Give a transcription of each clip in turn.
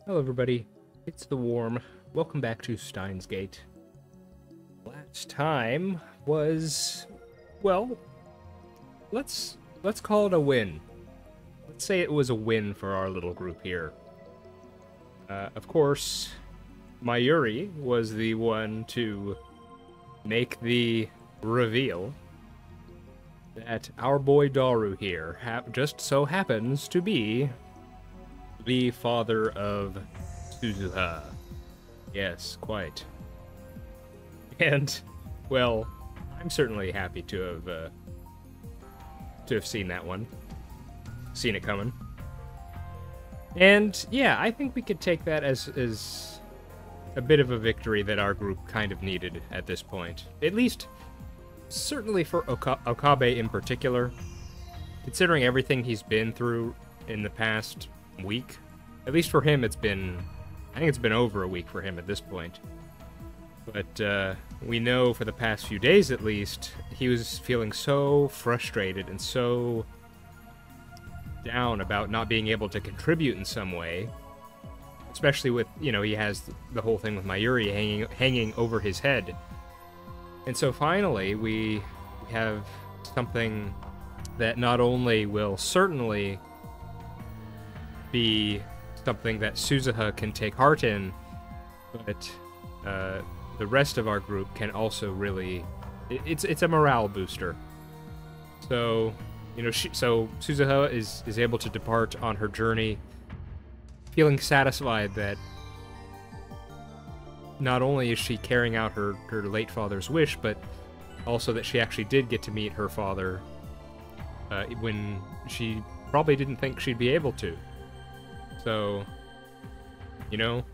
Hello everybody, it's the Worm. Welcome back to Steins Gate. Last time was, well, let's call it a win. Let's say it was a win for our little group here. Of course, Mayuri was the one to make the reveal that our boy Daru here just so happens to be the father of Suzuha. Yes, quite. And, well, I'm certainly happy to have seen that one. Seen it coming. And, yeah, I think we could take that as a bit of a victory that our group kind of needed at this point. At least, certainly for Okabe in particular. Considering everything he's been through in the past week. At least for him, I think it's been over a week for him at this point. But we know for the past few days at least, he was feeling so frustrated and so down about not being able to contribute in some way. Especially with, you know, he has the whole thing with Mayuri hanging over his head. And so finally, we have something that not only will certainly be something that Suzuha can take heart in, but the rest of our group can also really... It's a morale booster. So, you know, so Suzuha is able to depart on her journey feeling satisfied that not only is she carrying out her late father's wish, but also that she actually did get to meet her father when she probably didn't think she'd be able to. So, you know,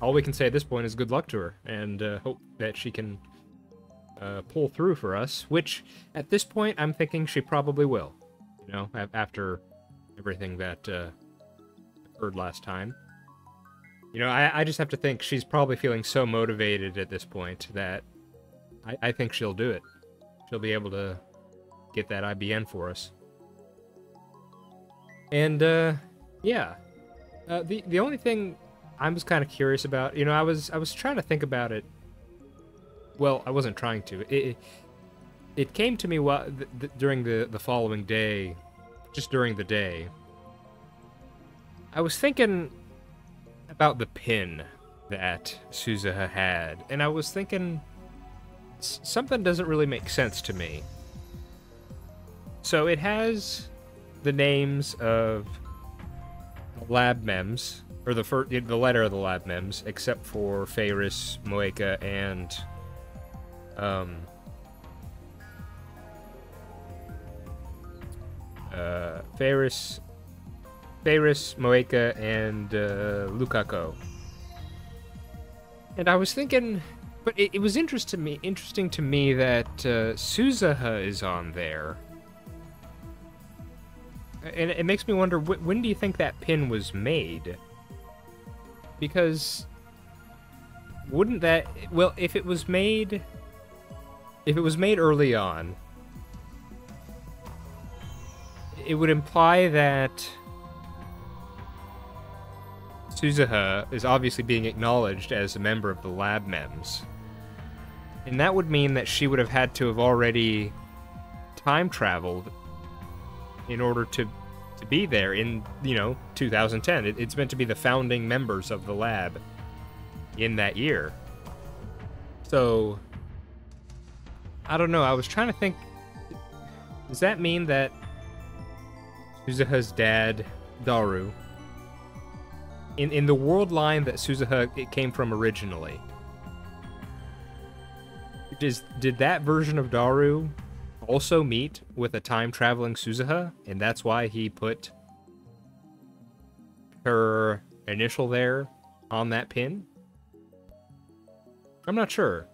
all we can say at this point is good luck to her, and hope that she can pull through for us, which, at this point, I'm thinking she probably will, you know, after everything that occurred last time. You know, I just have to think she's probably feeling so motivated at this point that I think she'll do it. She'll be able to get that IBN for us. And, yeah. The only thing I was kind of curious about, you know, I was trying to think about it. Well, I wasn't trying to. It came to me during the following day, just during the day. I was thinking about the pin that Suzuha had, and I was thinking something doesn't really make sense to me. So it has the names of lab mems, or the letter of the lab mems, except for Ferris, Moeka, and Ferris, Moeka, and Lukako. And I was thinking, but it was interesting to me that Suzuha is on there. And it makes me wonder, when do you think that pin was made? Because wouldn't that... Well, if it was made early on, it would imply that Suzuha is obviously being acknowledged as a member of the lab mems. And that would mean that she would have had to have already time-traveled in order to be there in, you know, 2010. It's meant to be the founding members of the lab in that year. So, I don't know, I was trying to think, does that mean that Suzuha's dad, Daru, in the world line that Suzuha came from originally, did that version of Daru also meet with a time-traveling Suzuha, and that's why he put her initial there on that pin? I'm not sure,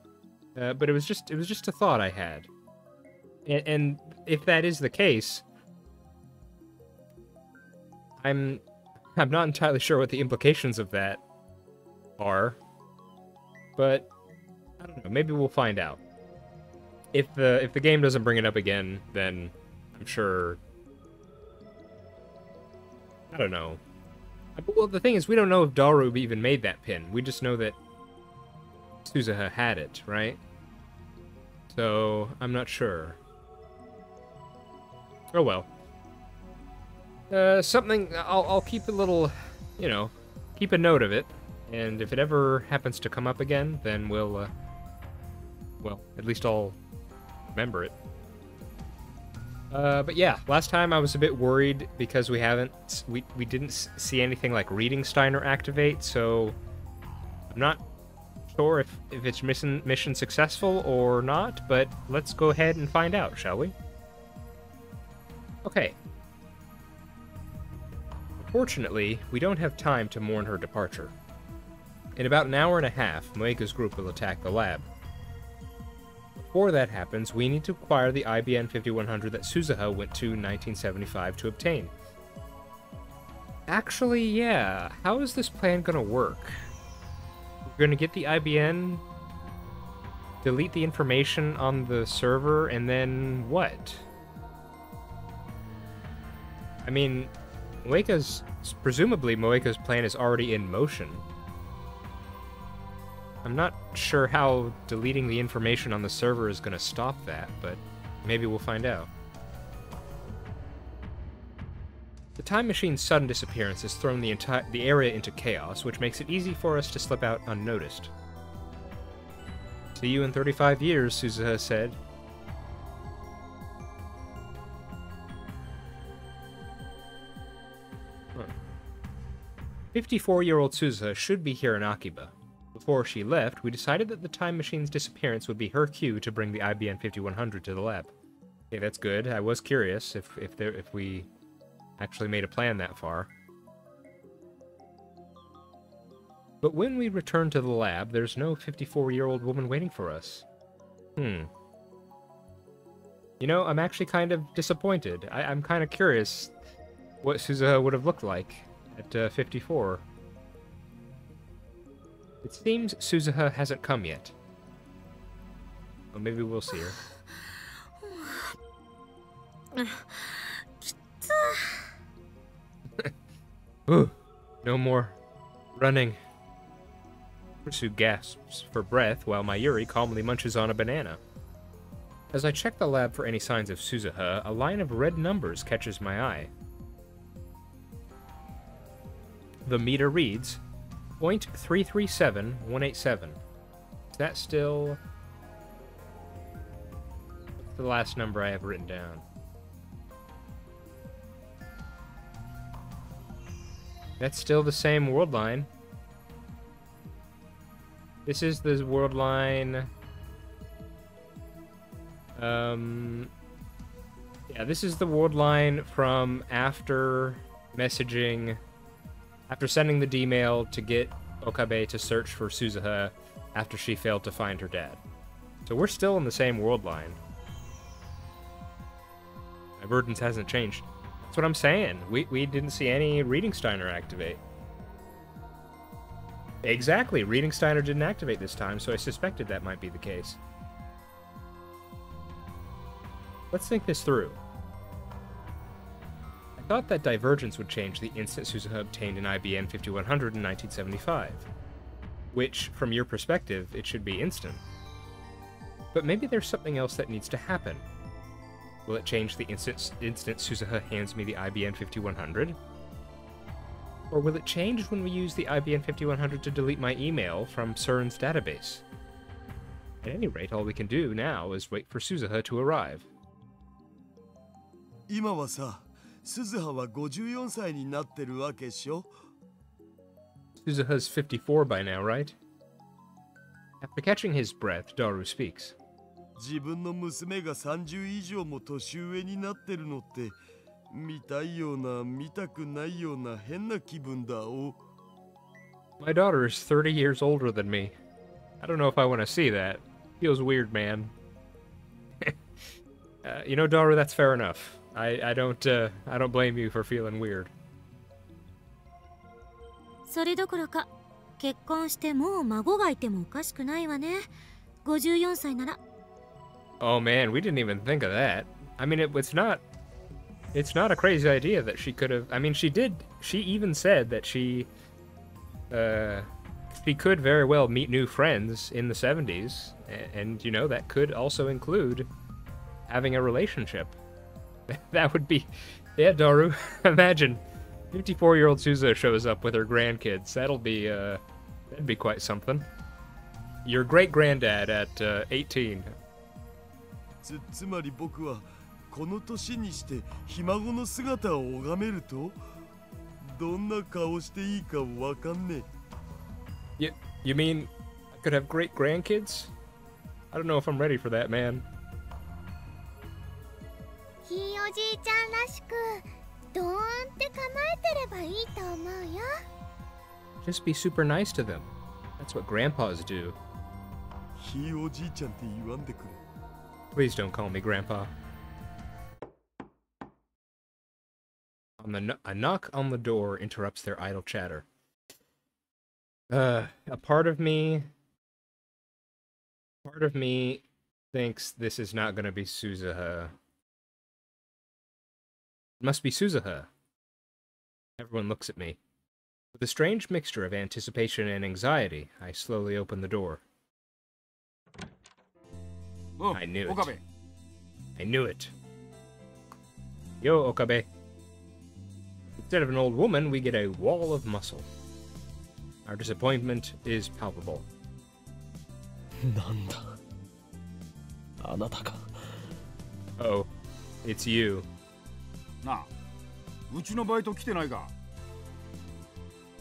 but it was just a thought I had. And if that is the case, I'm not entirely sure what the implications of that are, but I don't know, maybe we'll find out. If the game doesn't bring it up again, then I'm sure, I don't know. Well, the thing is, we don't know if Daru even made that pin. We just know that Suzuha had it, right? So, I'm not sure. Oh well. Something, I'll keep a little, you know, keep a note of it. And if it ever happens to come up again, then we'll, well, at least I'll remember it. But yeah, last time I was a bit worried because we didn't see anything like Reading Steiner activate, so I'm not sure if it's mission successful or not, but let's go ahead and find out, shall we? Okay. Unfortunately, we don't have time to mourn her departure. In about an hour and a half, Moeka's group will attack the lab. Before that happens, we need to acquire the IBN 5100 that Suzuha went to 1975 to obtain. Actually, yeah, how is this plan gonna work? We're gonna get the IBN, delete the information on the server, and what? I mean, presumably Moeka's plan is already in motion. I'm not sure how deleting the information on the server is going to stop that, but maybe we'll find out. The time machine's sudden disappearance has thrown the area into chaos, which makes it easy for us to slip out unnoticed. See you in 35 years, Suzuha said. Huh. 54-year-old Suzuha should be here in Akiba. Before she left, we decided that the time machine's disappearance would be her cue to bring the IBN 5100 to the lab. Okay, that's good. I was curious if we actually made a plan that far. But when we return to the lab, there's no 54-year-old woman waiting for us. You know, I'm actually kind of disappointed. I'm kind of curious what Suzuha would have looked like at 54. It seems Suzuha hasn't come yet. Well, maybe we'll see her. Ooh, no more running. Ursu gasps for breath while Mayuri calmly munches on a banana. As I check the lab for any signs of Suzuha, a line of red numbers catches my eye. The meter reads 0.337187. Is that still... What's the last number I have written down? That's still the same world line. This is the world line... Yeah, this is the world line from after messaging... After sending the D-mail to get Okabe to search for Suzuha after she failed to find her dad. So we're still in the same world line. My burdens hasn't changed. That's what I'm saying. We didn't see any Reading Steiner activate. Exactly, Reading Steiner didn't activate this time, so I suspected that might be the case. Let's think this through. I thought that divergence would change the instant Suzuha obtained an IBN 5100 in 1975. Which, from your perspective, it should be instant. But maybe there's something else that needs to happen. Will it change the instant Suzuha hands me the IBN 5100? Or will it change when we use the IBN 5100 to delete my email from CERN's database? At any rate, all we can do now is wait for Suzuha to arrive. 今はさ、Suzuha は54歳になってるわけっしょ? Suzuha's 54 by now, right? After catching his breath, Daru speaks. 自分の娘が30以上も年上になってるのって見たいような見たくないような変な気分だお。My daughter is 30 years older than me. I don't know if I want to see that. Feels weird, man. You know, Daru, that's fair enough. I don't blame you for feeling weird. それどころか結婚してもう孫がいてもおかしくないわね。54歳なら。Oh man, we didn't even think of that. I mean, it's not It's not a crazy idea that she could have. I mean, she did. She even said that she could very well meet new friends in the 70s, and you know that could also include having a relationship. That would be, yeah, Daru. Imagine, 54-year-old Suzu shows up with her grandkids. That'd be quite something. Your great granddad at 18. つまり僕はこの年にしてひ孫の姿を拝めるとどんな顔していいかわかんねえ。You mean I could have great grandkids? I don't know if I'm ready for that, man. ひいおじいちゃんらしくドーンって構えてればいいと思うよ。Just be super nice to them. That's what grandpas do. ひいおじいちゃんって言わんでくれ。Please don't call me grandpa. A knock on the door interrupts their idle chatter. A part of me thinks this is not gonna be Suzuha. It must be Suzuha. Everyone looks at me. With a strange mixture of anticipation and anxiety, I slowly open the door. Oh, I knew Okabe. it. I knew it. Yo, Okabe. Instead of an old woman, we get a wall of muscle. Our disappointment is palpable. なんだあなたか。 Oh, it's you. なあ、うちのバイト来てないか。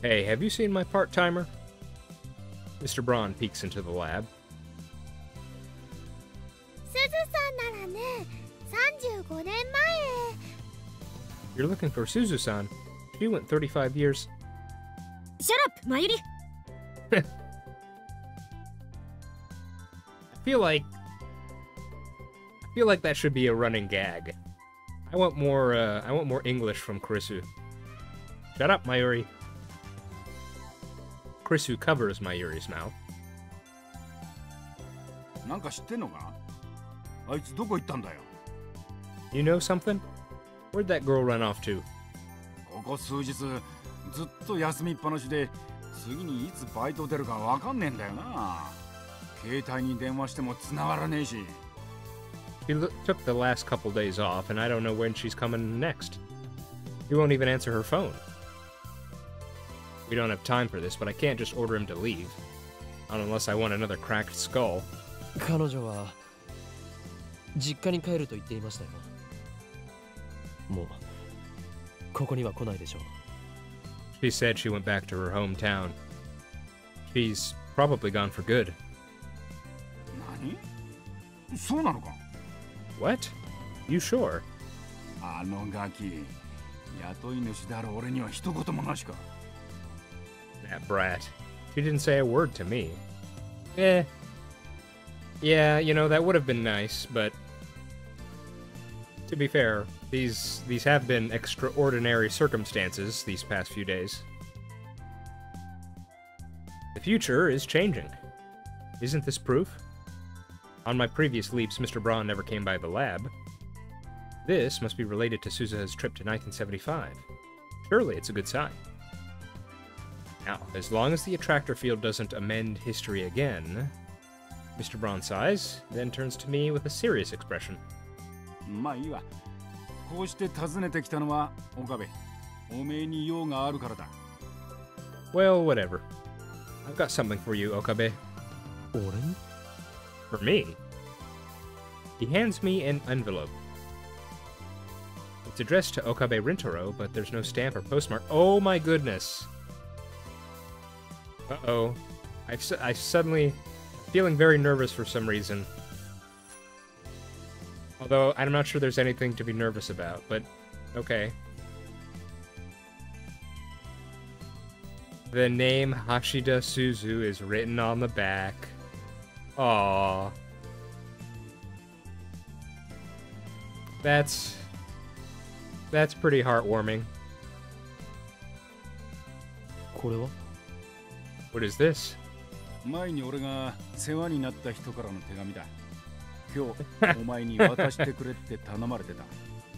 Hey, have you seen my part-timer? Mr. Braun peeks into the lab. すずさんならね、35年前。 You're looking for Suzu-san. She went 35 years. Shut up, Mayuri! I feel like that should be a running gag. I want more English from Kurisu. Shut up, Mayuri. Kurisu covers Mayuri's mouth. なんか知ってんのか？あいつどこ行ったんだよ。 You know something? Where'd that girl run off to? ここ数日ずっと休みっぱなしで次にいつバイト出るかわかんねえんだよな。携帯に電話しても繋がらねえし。 She took the last couple days off, and I don't know when she's coming next. He won't even answer her phone. We don't have time for this, but I can't just order him to leave. Not unless I want another cracked skull. 彼女は実家に帰ると言っていましたよ。もうここには来ないでしょう。 She said she went back to her hometown. She's probably gone for good. 何？そうなのか？ What? You sure? あのガキ、雇い主である俺には一言もなしか。 That brat. She didn't say a word to me. Eh. Yeah, you know, that would have been nice, but to be fair, these have been extraordinary circumstances these past few days. The future is changing. Isn't this proof? On my previous leaps, Mr. Braun never came by the lab. This must be related to Suzuha's trip to 1975. Surely it's a good sign. Now, as long as the attractor field doesn't amend history again... Mr. Braun sighs, then turns to me with a serious expression. まあいいわ。こうして訪ねてきたのは岡部。おめえに用があるからだ。 Well, whatever. I've got something for you, Okabe. 俺に？ For me? He hands me an envelope. It's addressed to Okabe Rintaro, but there's no stamp or postmark. Oh my goodness! Uh-oh. I suddenly... feeling very nervous for some reason. Although, I'm not sure there's anything to be nervous about, but okay. The name Hashida Suzu is written on the back. Aww. That's pretty heartwarming. これは？ What is this? 前に俺が世話になった人からの手紙だ。今日お前に渡してくれって頼まれてた。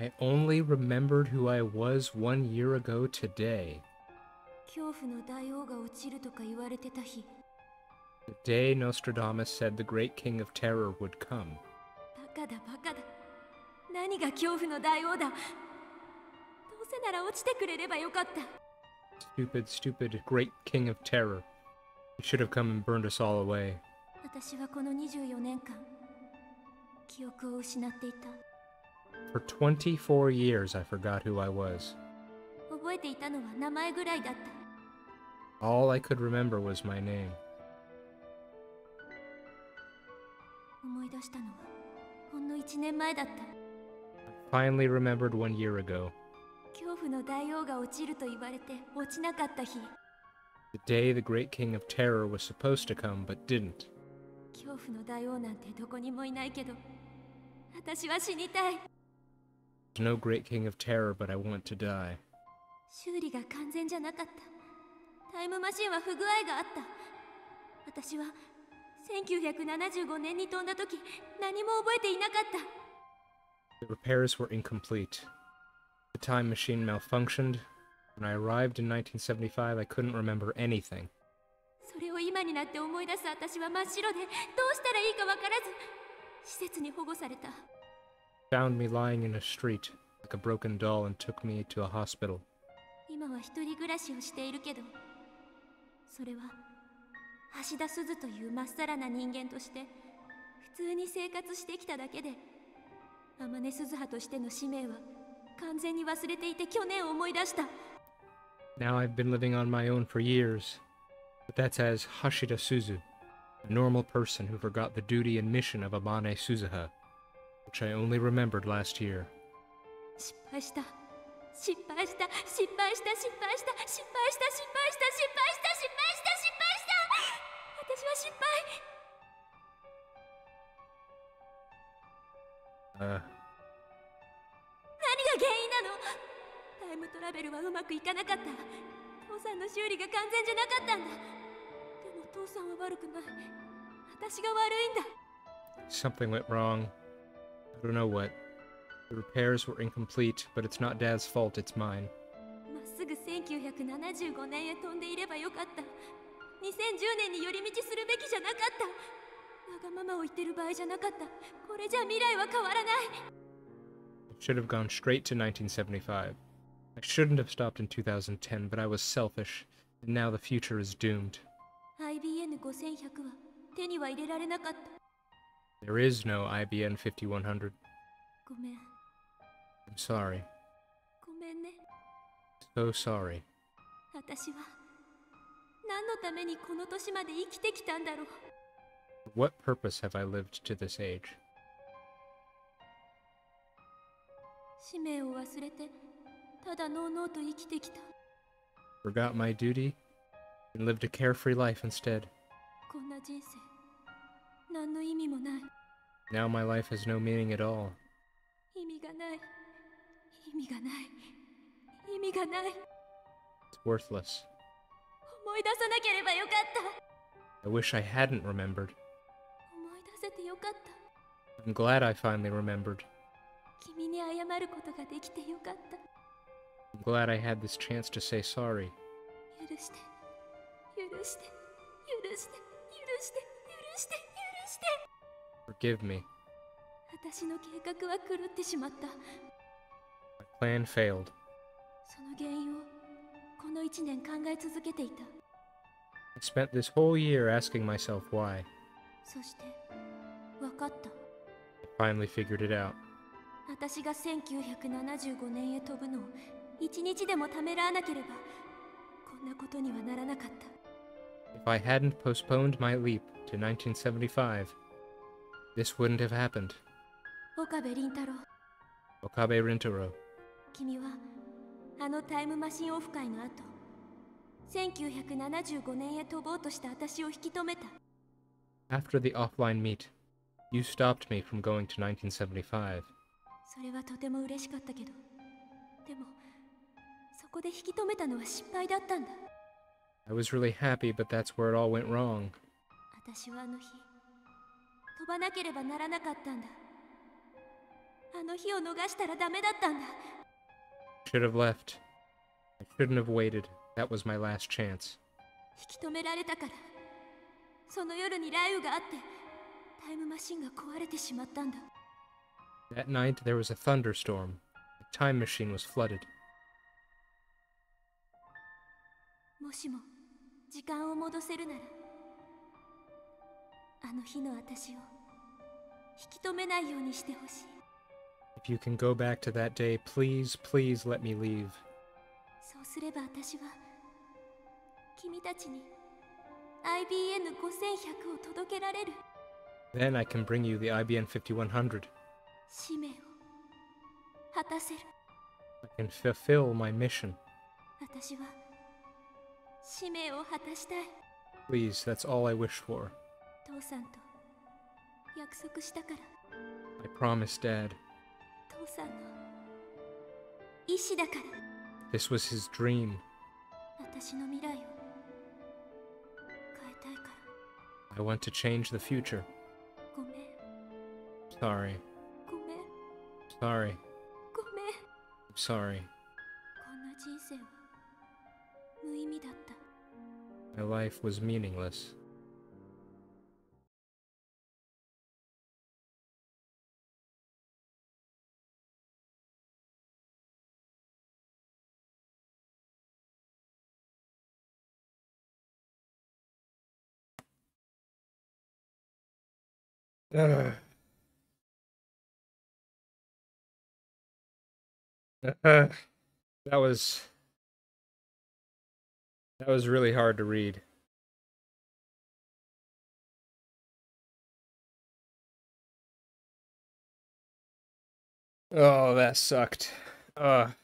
I only remembered who I was 1 year ago today. 恐怖の大王が落ちるとか言われてた日。 The day Nostradamus said the great king of terror would come. バカだバカだ。何が恐怖の大王だ。どうせなら落ちてくれればよかった。 Stupid, stupid great king of terror. He should have come and burned us all away. 私はこの24年間、記憶を失っていた。 For 24 years I forgot who I was. 覚えていたのは名前ぐらいだった。 All I could remember was my name. 思い出したのはほんの1年前だった。 Finally remembered 1 year ago. 恐怖の大王が落ちると言われて落ちなかった日。 The day the great king of terror was supposed to come but didn't. 恐怖の大王なんてどこにもいないけど、私は死にたい。 There's no great king of terror, but I want to die. 修理が完全じゃなかった。タイムマシンは不具合があった。私は1975年に飛んだ時、何も覚えていなかった。 The repairs were incomplete. The time machine malfunctioned. When I arrived in 1975, I couldn't remember anything. それを今になって思い出す私は真っ白で、どうしたらいいかわからず、施設に保護された。 Found me lying in a street like a broken doll and took me to a hospital. 今は一人暮らしをしているけど、それは橋田鈴というまっさらな人間として普通に生活してきただけで、天音鈴葉としての使命は完全に忘れていて去年思い出した。 Now I've been living on my own for years, but that's as Hashida Suzu, a normal person who forgot the duty and mission of Amane Suzuha, which I only remembered last year. 失敗した失敗した失敗した失敗した失敗した失敗した失敗した失敗した失敗した。私は失敗。何が原因なの？タイムトラベルはうまくいかなかった。父さんの修理が完全じゃなかったんだ。でも父さんは悪くない。私が悪いんだ。 Something went wrong. I don't know what. The repairs were incomplete, but it's not Dad's fault, it's mine. まっすぐ1975年へ飛んでいればよかった。2010年に寄り道するべきじゃなかった。わがままを言ってる場合じゃなかった。これじゃ未来は変わらない。 I should have gone straight to 1975. I shouldn't have stopped in 2010, but I was selfish, and now the future is doomed. IBN5100 は手には入れられなかった。 There is no IBN 5100. ごめん。I'm sorry. ごめんね。 So sorry. 私は何のためにこの年まで生きてきたんだろう。 For what purpose have I lived to this age? 使命を忘れてただのうのうと生きてきた。 Forgot my duty and lived a carefree life instead. こんな人生何の意味もない。 Now my life has no meaning at all. 意味がない意味がない意味がない。 It's worthless. 思い出さなければよかった。 I wish I hadn't remembered. 思い出せてよかった。 I'm glad I finally remembered. 君に謝ることができてよかった。 I'm glad I had this chance to say sorry. 許して許して許して許して許して許して。 Forgive me. 私の計画は狂ってしまった。 My plan failed. その原因をこの1年考え続けていた。 I spent this whole year asking myself why. そして分かった。 I finally figured it out. 私が1975年へ飛ぶのを1日でもためらわなければこんなことにはならなかった。 If I hadn't postponed my leap to 1975, this wouldn't have happened. 岡部倫太郎、 Okabe Rintaro. 君はあのタイムマシンオフ会の後、1975年へ飛ぼうとした私を引き止めた。 After the offline meet, you stopped me from going to 1975. それはとても嬉しかったけど、でもそこで引き止めたのは失敗だったんだ。 I was really happy, but that's where it all went wrong. 私はあの日飛ばなければならなかったんだ。あの日を逃したらダメだったんだ。 Should have left. I shouldn't have waited. That was my last chance. 引き止められたから。その夜に雷雨があってタイムマシンが壊れてしまったんだ。 That night there was a thunderstorm. The time machine was flooded. もしも時間を戻せるなら、あの日の私を引き止めないようにしてほしい。 If you can go back to that day, please, please let me leave. そうすれば私は君たちに IBN5100 を届けられる。 Then I can bring you the IBN 5100. 使命を果たせる。 I can fulfill my mission. 私は使命を果たしたい。 Please, that's all I wish for. 父さんと約束したから。 I promised Dad. 父さんの意志だから。 This was his dream. 私の未来を変えたいから。 I want to change the future. ごめん。 Sorry. ごめん。 Sorry. ごめん。 I'm sorry. こんな人生は無意味だった。 My life was meaningless. Ugh. That was really hard to read. Oh, that sucked. And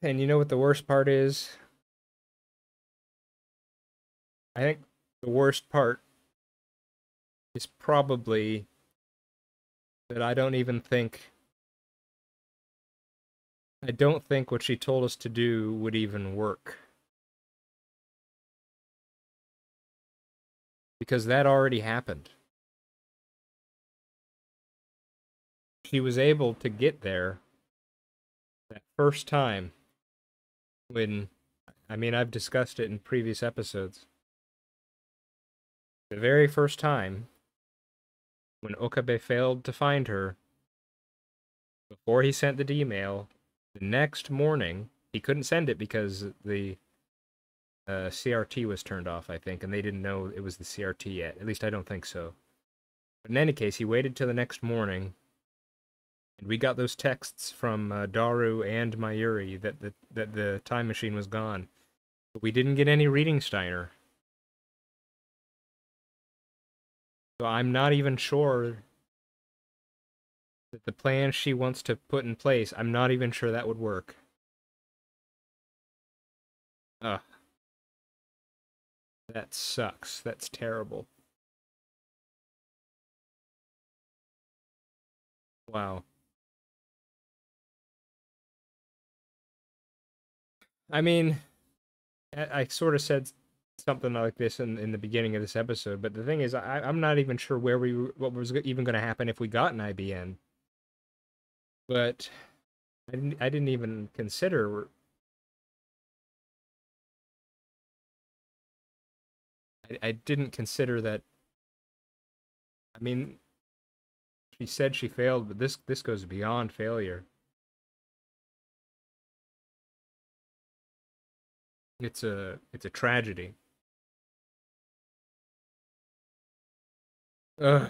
you know what the worst part is? I think the worst part is probably that I don't think what she told us to do would even work. Because that already happened. She was able to get there that first time when, I mean, I've discussed it in previous episodes. The very first time when Okabe failed to find her, before he sent the email, the next morning, he couldn't send it because the CRT was turned off, I think, and they didn't know it was the CRT yet. At least I don't think so. But in any case, he waited till the next morning, and we got those texts from Daru and Mayuri that the time machine was gone. But we didn't get any reading Steiner. So I'm not even sure that the plan she wants to put in place, I'm not even sure that would work. Ugh. That sucks. That's terrible. Wow. I mean, I sort of said something like this in the beginning of this episode, but the thing is, I'm not even sure what was even going to happen if we got an IBN. But I didn't even consider. I didn't consider that. I mean, she said she failed, but this goes beyond failure. It's a tragedy. Ugh.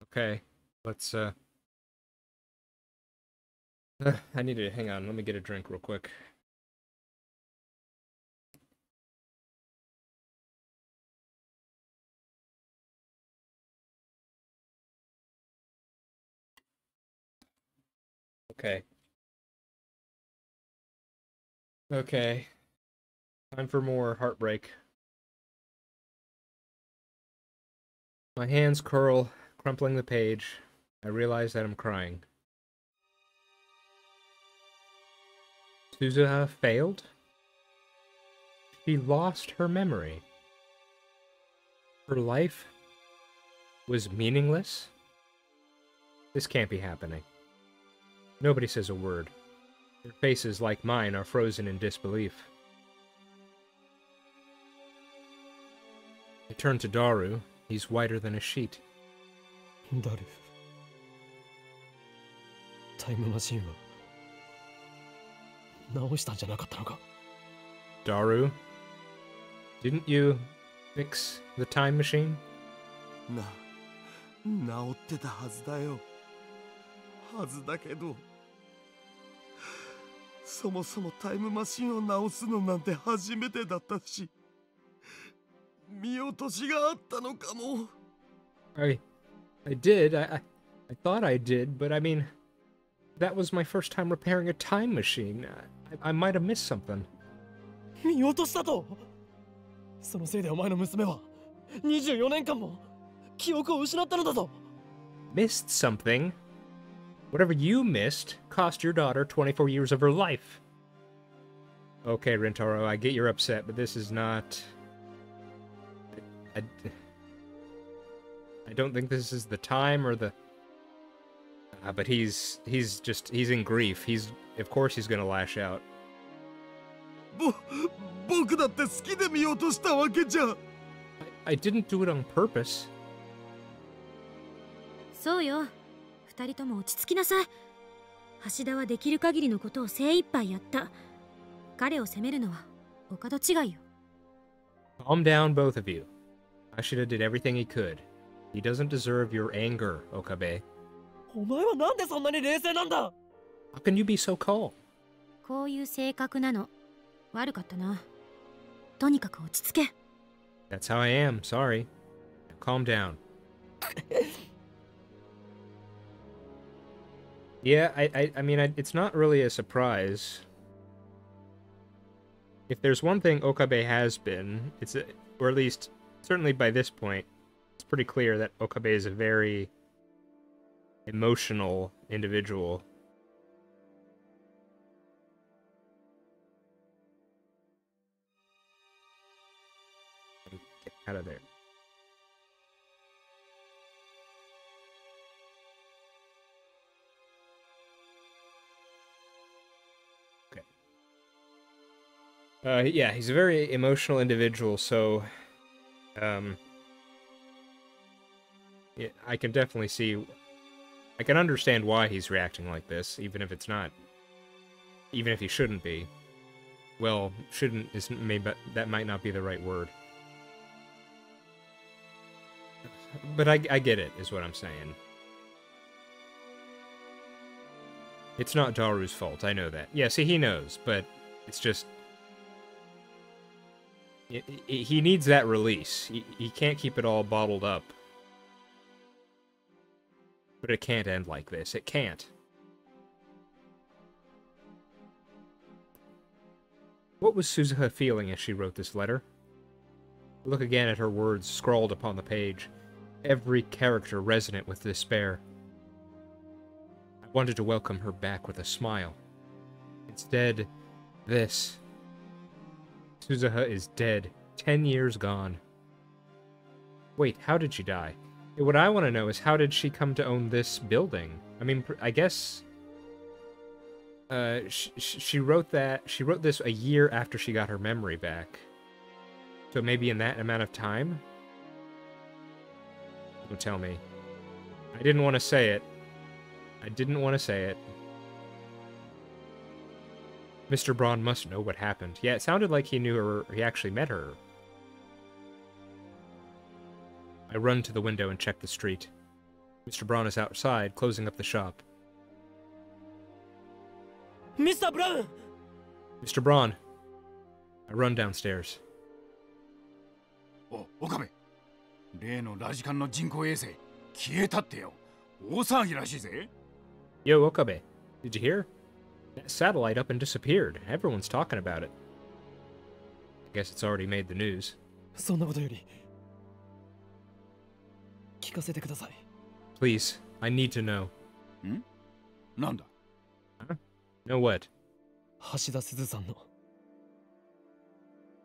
Okay, let's I need to hang on. Let me get a drink real quick. Okay. Okay. Time for more heartbreak. My hands curl, crumpling the page. I realize that I'm crying. Suzuha failed? She lost her memory. Her life was meaningless? This can't be happening. Nobody says a word. Their faces, like mine, are frozen in disbelief. I turn to Daru. He's whiter than a sheet. ダルタイムマシンは直したんじゃなかったのか Daru, didn't you fix the time machine? 治ってたはずだよ。はずだけど、そもそもタイムマシンを直すのなんて初めてだったし、見落としがあったのかも。I did. I thought I did, but I mean, that was my first time repairing a time machine. I might have missed something. 見落としたとそのせいでお前の娘は24年間も記憶を失ったのだぞ Missed something? Whatever you missed cost your daughter 24 years of her life. Okay, Rintaro, I get you're upset, but this is not... I don't think this is the time or the... but he's in grief. Of course he's gonna lash out. 僕だって好きで見落としたわけじゃ。I didn't do it on purpose. そうよ。二人とも落ち着きなさい。橋田はできる限りのことを精一杯やった。彼を責めるのはお門違いよ。Calm down, both of you. Ashida did everything he could. He doesn't deserve your anger, Okabe. お前はなんでそんなに冷静なんだ How can you be so calm? こういう性格なの。悪かったな。とにかく落ち着け。That's how I am, sorry. Calm down. Yeah, I mean, it's not really a surprise. If there's one thing Okabe has been, or at least, certainly by this point, it's pretty clear that Okabe is a very emotional individual. Get out of there. Yeah, he's a very emotional individual, so, yeah, I can definitely see, I can understand why he's reacting like this, even if he shouldn't be. Well, shouldn't is maybe that might not be the right word. But I get it, is what I'm saying. It's not Daru's fault, I know that. Yeah, see, he knows, but it's just... He needs that release. He can't keep it all bottled up. But it can't end like this. It can't. What was Suzuha feeling as she wrote this letter? Look again at her words scrawled upon the page. Every character resonant with despair. I wanted to welcome her back with a smile. Instead, this... Suzuha is dead. 10 years gone. Wait, how did she die? What I want to know is how did she come to own this building? I mean, I guess... she wrote this a year after she got her memory back. So maybe in that amount of time? Don't tell me. I didn't want to say it. I didn't want to say it. Mr. Braun must know what happened. Yeah, it sounded like he knew her, he actually met her. I run to the window and check the street. Mr. Braun is outside, closing up the shop. Mr. Braun! Mr. Braun. I run downstairs. お、岡部。例のラジカンの人工衛星、消えたってよ。大騒ぎらしいぜ。Yo, Okabe. Did you hear? That satellite up and disappeared. Everyone's talking about it. I guess it's already made the news. そんなことより聞かせてください Please, I need to know. ん？なんだ？ Huh? Know what? 橋田鈴さんの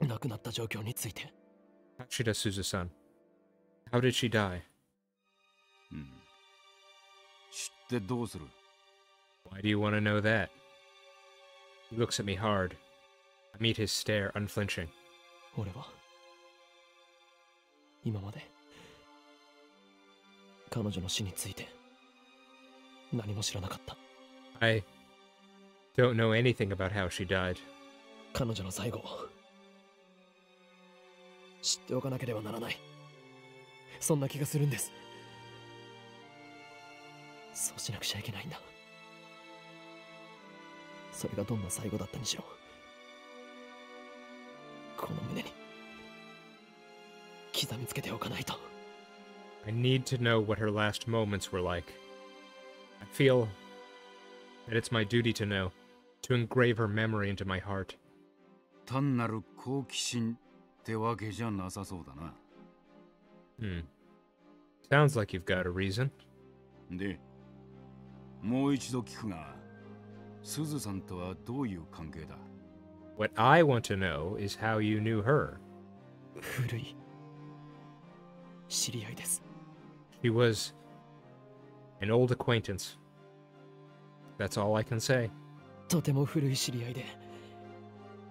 亡くなった状況について Hashida Suzu-san. How did she die? 知ってどうする？ Why do you want to know that? He looks at me hard. I meet his stare, unflinching. 俺は今まで彼女の死について何も知らなかった。 I don't know anything about how she died. 彼女の最後を知っておかなければならない。そんな気がするんです。そうしなくちゃいけないんだ。それがどんな最後だったにしろ、この胸に刻みつけておかないと。 I need to know what her last moments were like. I feel that it's my duty to know, to engrave her memory into my heart. 単なる好奇心ってわけじゃなさそうだな。Sounds like you've got a reason. で、もう一度聞くが、すずさんとはどういう関係だ？ What I want to know is how you knew her. 古い知り合いです。 She was an old acquaintance. That's all I can say. とても古い知り合いで、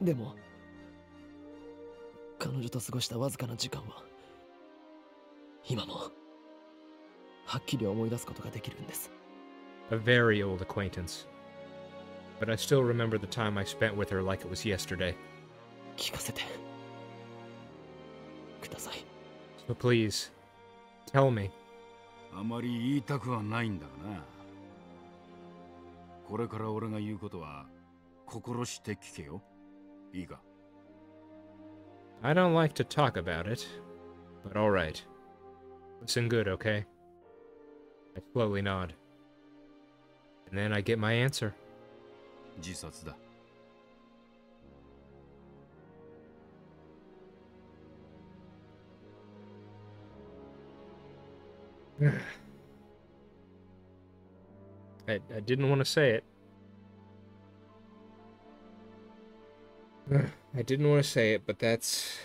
でも彼女と過ごしたわずかな時間は今もはっきり思い出すことができるんです。 A very old acquaintance. But I still remember the time I spent with her like it was yesterday. 聞かせてください。 So please, tell me. あまり言いたくはないんだがな。これから俺が言うことは心して聞けよ。いいか？ I don't like to talk about it, but all right. Listen good, okay? I slowly nod. And then I get my answer. 自殺だ。I didn't want to say it. I didn't want to say it, but that's...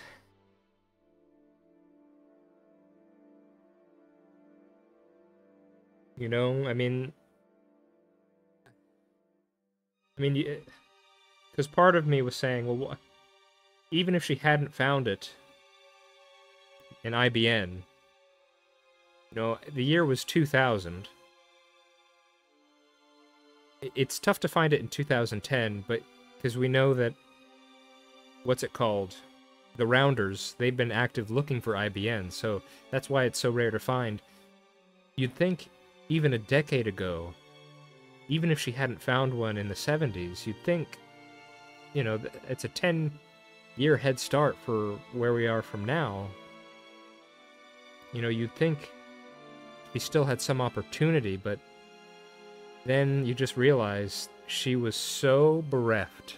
You know, I mean, because part of me was saying, well, even if she hadn't found it in IBN, you know, the year was 2000. It's tough to find it in 2010, but because we know that, what's it called? The Rounders, they've been active looking for IBN, so that's why it's so rare to find. You'd think even a decade ago, even if she hadn't found one in the 70s, you'd think, you know, it's a 10-year head start for where we are from now. You know, you'd think she still had some opportunity, but then you just realize she was so bereft.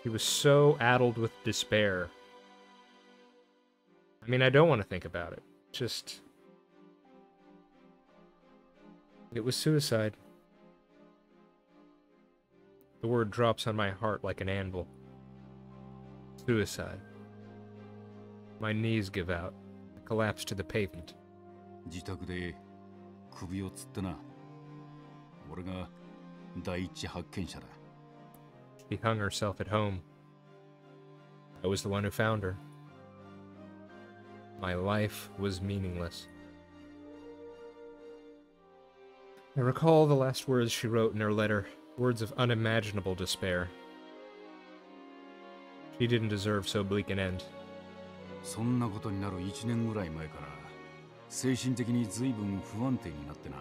She was so addled with despair. I mean, I don't want to think about it. Just... It was suicide. The word drops on my heart like an anvil. Suicide. My knees give out. I collapse to the pavement. 自宅で首をつってな。俺が第一発見者だ。She hung herself at home. I was the one who found her. My life was meaningless. I recall the last words she wrote in her letter, words of unimaginable despair. She didn't deserve so bleak an end. そんなことになる1年ぐらい前から精神的に随分不安定になってな。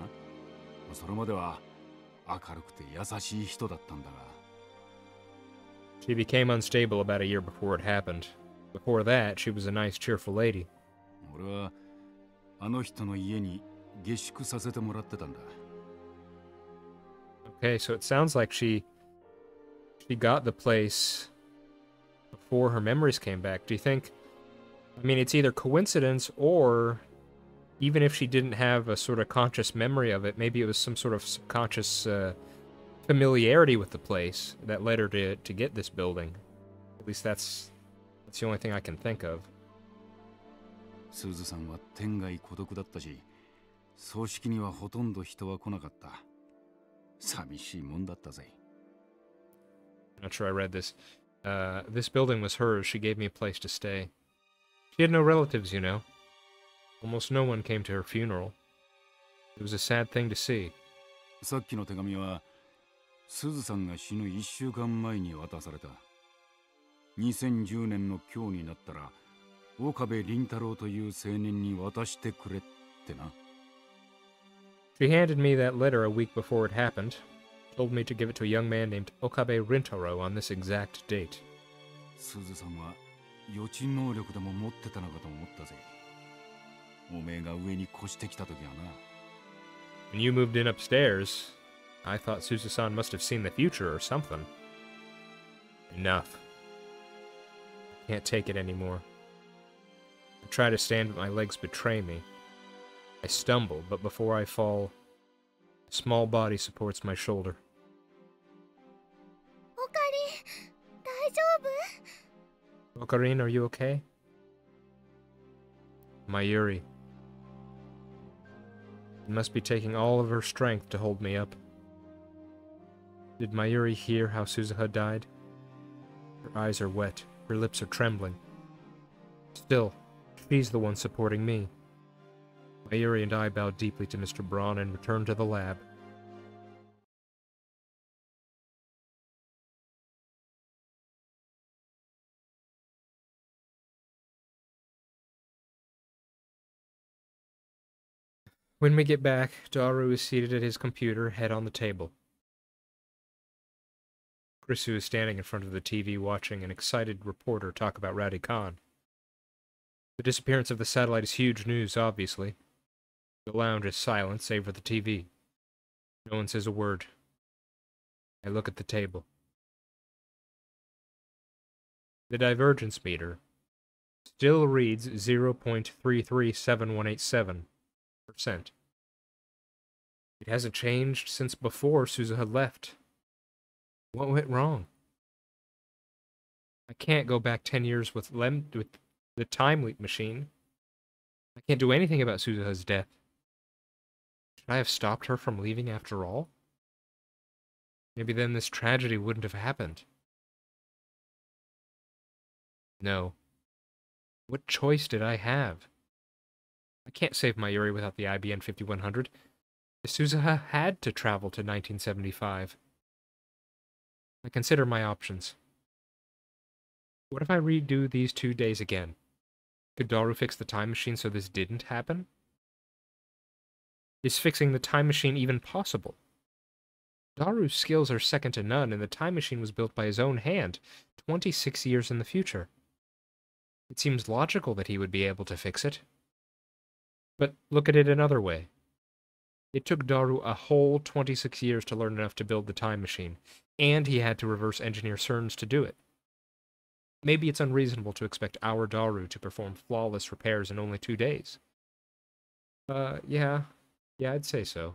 それまでは明るくて優しい人だったんだが。She became unstable about a year before it happened. Before that, she was a nice, cheerful lady. 俺はあの人の家に下宿させてもらってたんだ。Okay, so it sounds like she got the place before her memories came back. Do you think... I mean, it's either coincidence or... Even if she didn't have a sort of conscious memory of it, maybe it was some sort of subconscious familiarity with the place that led her to get this building. At least that's the only thing I can think of. すずさんは天涯孤独だったし、葬式にはほとんど人は来なかった。寂しいもんだったぜ。Not sure I read this. This building was hers. She gave me a place to stay. She had no relatives, you know. Almost no one came to her funeral. It was a sad thing to see. さっきの手紙は、すずさんが死ぬ1週間前に渡された。2010年の今日になったら、岡部倫太郎という青年に渡してくれってな。She handed me that letter a week before it happened. Told me to give it to a young man named Okabe Rintaro on this exact date. すずさんは予知能力でも持ってたのかと思ったぜ。おめえが上に越してきた時はな。When you moved in upstairs, I thought Suzusan must have seen the future or something. Enough. I can't take it anymore. I try to stand, but my legs betray me. I stumble, but before I fall, a small body supports my shoulder. オカリン、大丈夫？ Ocarine, are you okay? Mayuri. It must be taking all of her strength to hold me up. Did Mayuri hear how Suzuha died? Her eyes are wet, her lips are trembling. Still, she's the one supporting me. Mayuri and I bow deeply to Mr. Braun and return to the lab. When we get back, Daru is seated at his computer, head on the table. Krisu is standing in front of the TV watching an excited reporter talk about Rowdy Khan. The disappearance of the satellite is huge news, obviously. The lounge is silent, save for the TV. No one says a word. I look at the table. The divergence meter still reads 0.337187%. It hasn't changed since before Suzuha left. What went wrong? I can't go back 10 years with the time leap machine. I can't do anything about Suzuha's death. Should I have stopped her from leaving after all? Maybe then this tragedy wouldn't have happened. No. What choice did I have? I can't save Mayuri without the IBN 5100. Suzuha had to travel to 1975. I consider my options. What if I redo these 2 days again? Could Daru fix the time machine so this didn't happen? Is fixing the time machine even possible? Daru's skills are second to none, and the time machine was built by his own hand, 26 years in the future. It seems logical that he would be able to fix it. But look at it another way. It took Daru a whole 26 years to learn enough to build the time machine, and he had to reverse engineer CERNs to do it. Maybe it's unreasonable to expect our Daru to perform flawless repairs in only 2 days. Yeah, I'd say so.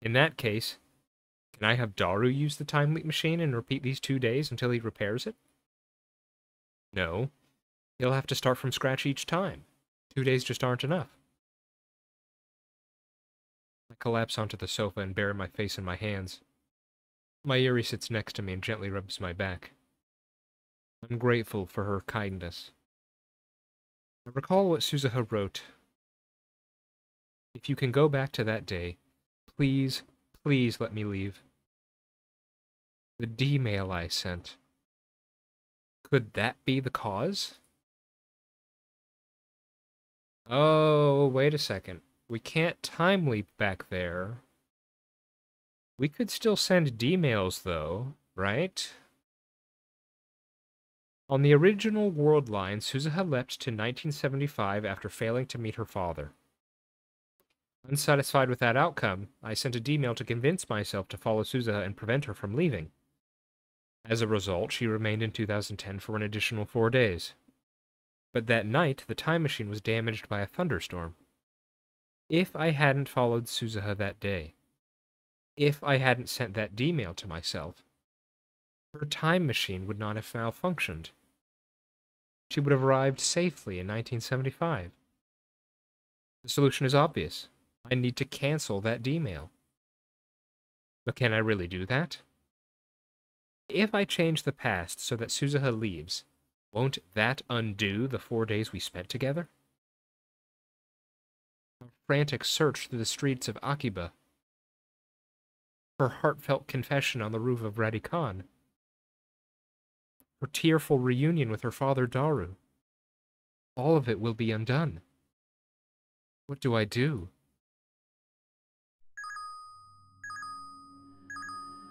In that case, can I have Daru use the time leap machine and repeat these 2 days until he repairs it? No. He'll have to start from scratch each time. 2 days just aren't enough. I collapse onto the sofa and bury my face in my hands. Mayuri sits next to me and gently rubs my back. I'm grateful for her kindness. I recall what Suzuha wrote. If you can go back to that day, please, please let me leave. The D-mail I sent. Could that be the cause? Oh, wait a second. We can't time leap back there. We could still send D-mails, though, right? On the original world line, Suzuha leapt to 1975 after failing to meet her father. Unsatisfied with that outcome, I sent a D-mail to convince myself to follow Suzuha and prevent her from leaving. As a result, she remained in 2010 for an additional 4 days. But that night, the time machine was damaged by a thunderstorm. If I hadn't followed Suzuha that day, if I hadn't sent that D-mail to myself, her time machine would not have malfunctioned. she would have arrived safely in 1975. The solution is obvious. I need to cancel that D-mail. But can I really do that? If I change the past so that Suzuha leaves, won't that undo the 4 days we spent together? A frantic search through the streets of Akiba. Her heartfelt confession on the roof of Radikan. Her tearful reunion with her father Daru. All of it will be undone. What do I do?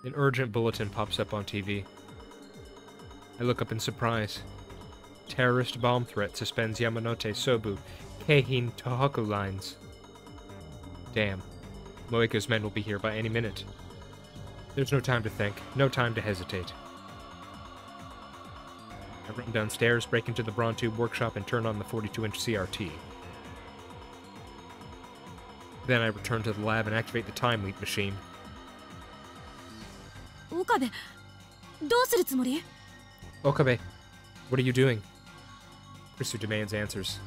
An urgent bulletin pops up on TV. I look up in surprise. Terrorist bomb threat suspends Yamanote Sobu, Keihin Tohoku lines. Damn. Moeko's men will be here by any minute. There's no time to think, no time to hesitate. I run downstairs, break into the Brontube workshop, and turn on the 42-inch CRT. Then I return to the lab and activate the time leap machine. 岡部、どうするつもり? Okabe, what are you doing? Krisu demands answers.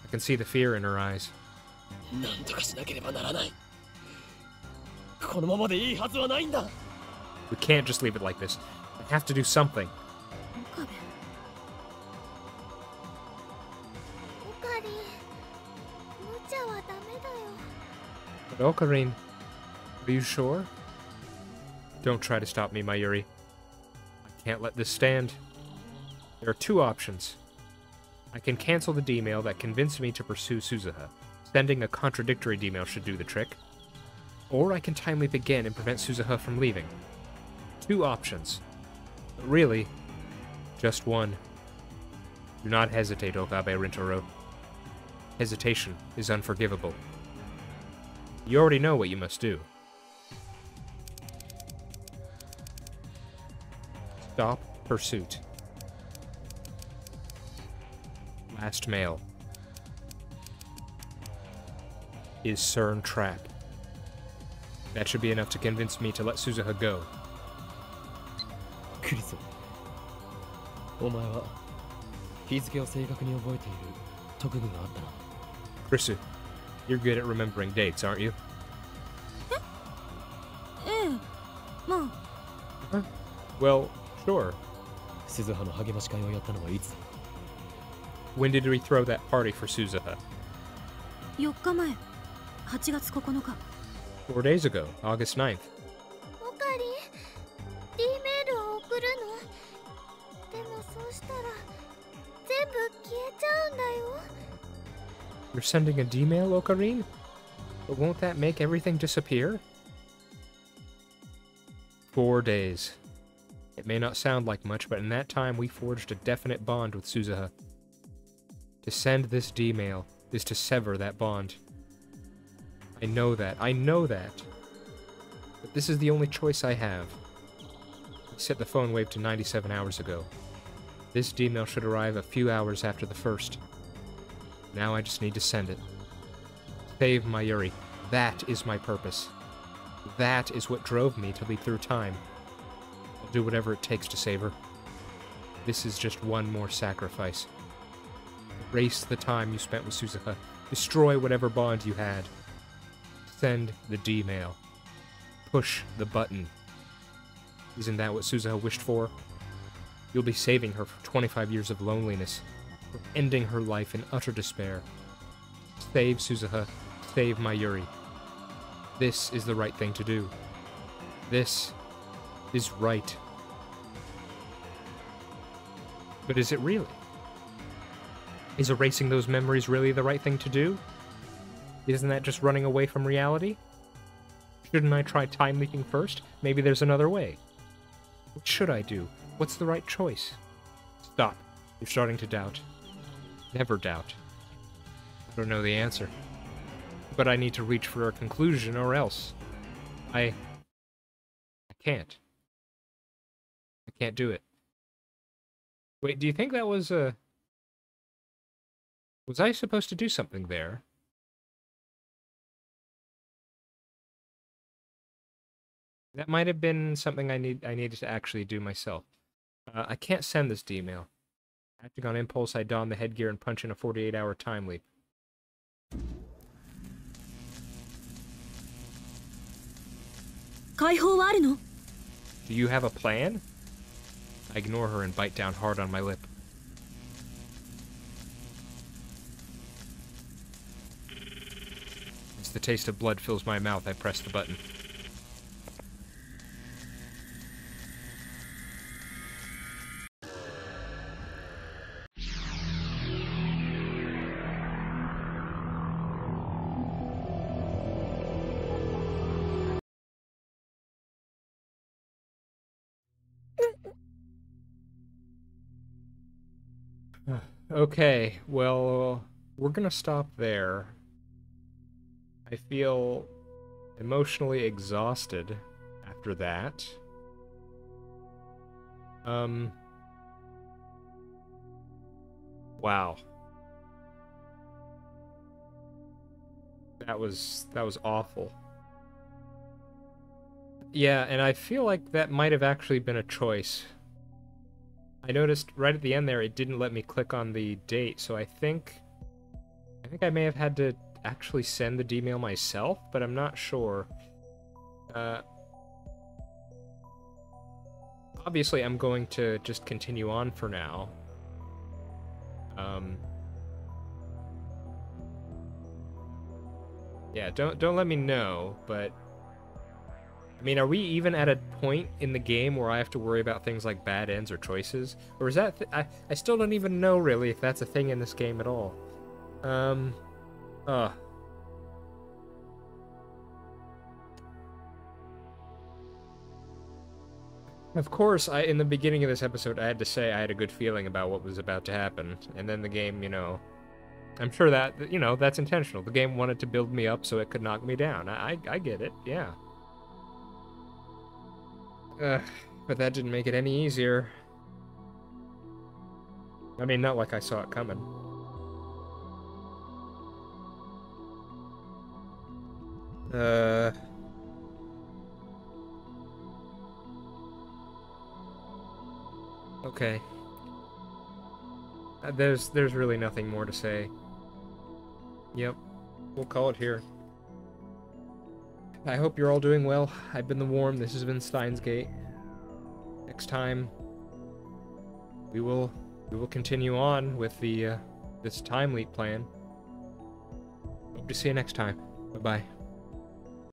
I can see the fear in her eyes. なんとかしなければならない。このままでいいはずはないんだ。 We can't just leave it like this. I have to do something. 岡部、オカリン、無茶はダメだよ。 But Ocarine, are you sure? Don't try to stop me, Mayuri. I can't let this stand. There are two options. I can cancel the D-mail that convinced me to pursue Suzuha. Sending a contradictory D-mail should do the trick. Or I can time leap again and prevent Suzuha from leaving. Two options. But really, just one. Do not hesitate, Okabe Rintaro. Hesitation is unforgivable. You already know what you must do. Stop pursuit. Last mail. Is CERN trap. That should be enough to convince me to let Suzuha go. クリス、お前は日付を正確に覚えている特技があったな。Krisu, you're good at remembering dates, aren't you? ええ、まあ、 Well, sure. 鈴葉の励まし会をやったのはいつだ？ When did we throw that party for Suzuha? 4日前、8月9日。 4 days ago, August 9th. オカリン、D メールを送るの。でもそうしたら全部消えちゃうんだよ。 You're sending a D-mail, Ocarine? But won't that make everything disappear? 4 days. It may not sound like much, but in that time we forged a definite bond with Suzuha. To send this D-mail is to sever that bond. I know that. But this is the only choice I have. I set the phone wave to 97 hours ago. This D-mail should arrive a few hours after the first. Now I just need to send it. Save Mayuri. That is my purpose. That is what drove me to leap through time. I'll do whatever it takes to save her. This is just one more sacrifice. Erase the time you spent with Suzuha. Destroy whatever bond you had. Send the D-mail. Push the button. Isn't that what Suzuha wished for? You'll be saving her from 25 years of loneliness, from ending her life in utter despair. Save Suzuha. Save Mayuri. This is the right thing to do. This is right. But is it really? Is erasing those memories really the right thing to do? Isn't that just running away from reality? Shouldn't I try time leaping first? Maybe there's another way. What should I do? What's the right choice? Stop. You're starting to doubt. Never doubt. I don't know the answer. But I need to reach for a conclusion or else. I can't. I can't do it. Wait, do you think that was a... Was I supposed to do something there? That might have been something I needed to actually do myself. I can't send this D-mail. Acting on impulse, I don the headgear and punch in a 48-hour time leap. Do you have a plan? I ignore her and bite down hard on my lip. As the taste of blood fills my mouth, I press the button. Okay, well, we're gonna stop there. I feel emotionally exhausted after that. Wow. That was awful. Yeah, and I feel like that might have actually been a choice. I noticed right at the end there it didn't let me click on the date, so I think I may have had to actually send the D-mail myself, but I'm not sure. Obviously I'm going to just continue on for now. Yeah, don't let me know, but I mean, are we even at a point in the game where I have to worry about things like bad ends or choices? Or is that... I still don't even know, really, if that's a thing in this game at all. Of course, in the beginning of this episode, I had to say I had a good feeling about what was about to happen. And then the game, you know... I'm sure that, you know, that's intentional. The game wanted to build me up so it could knock me down. I get it, yeah. But that didn't make it any easier. I mean, not like I saw it coming. Okay. There's really nothing more to say. Yep. We'll call it here. I hope you're all doing well. I've been the Worm. This has been Steins Gate. Next time, we will continue on with the this time leap plan. Hope to see you next time. Bye bye.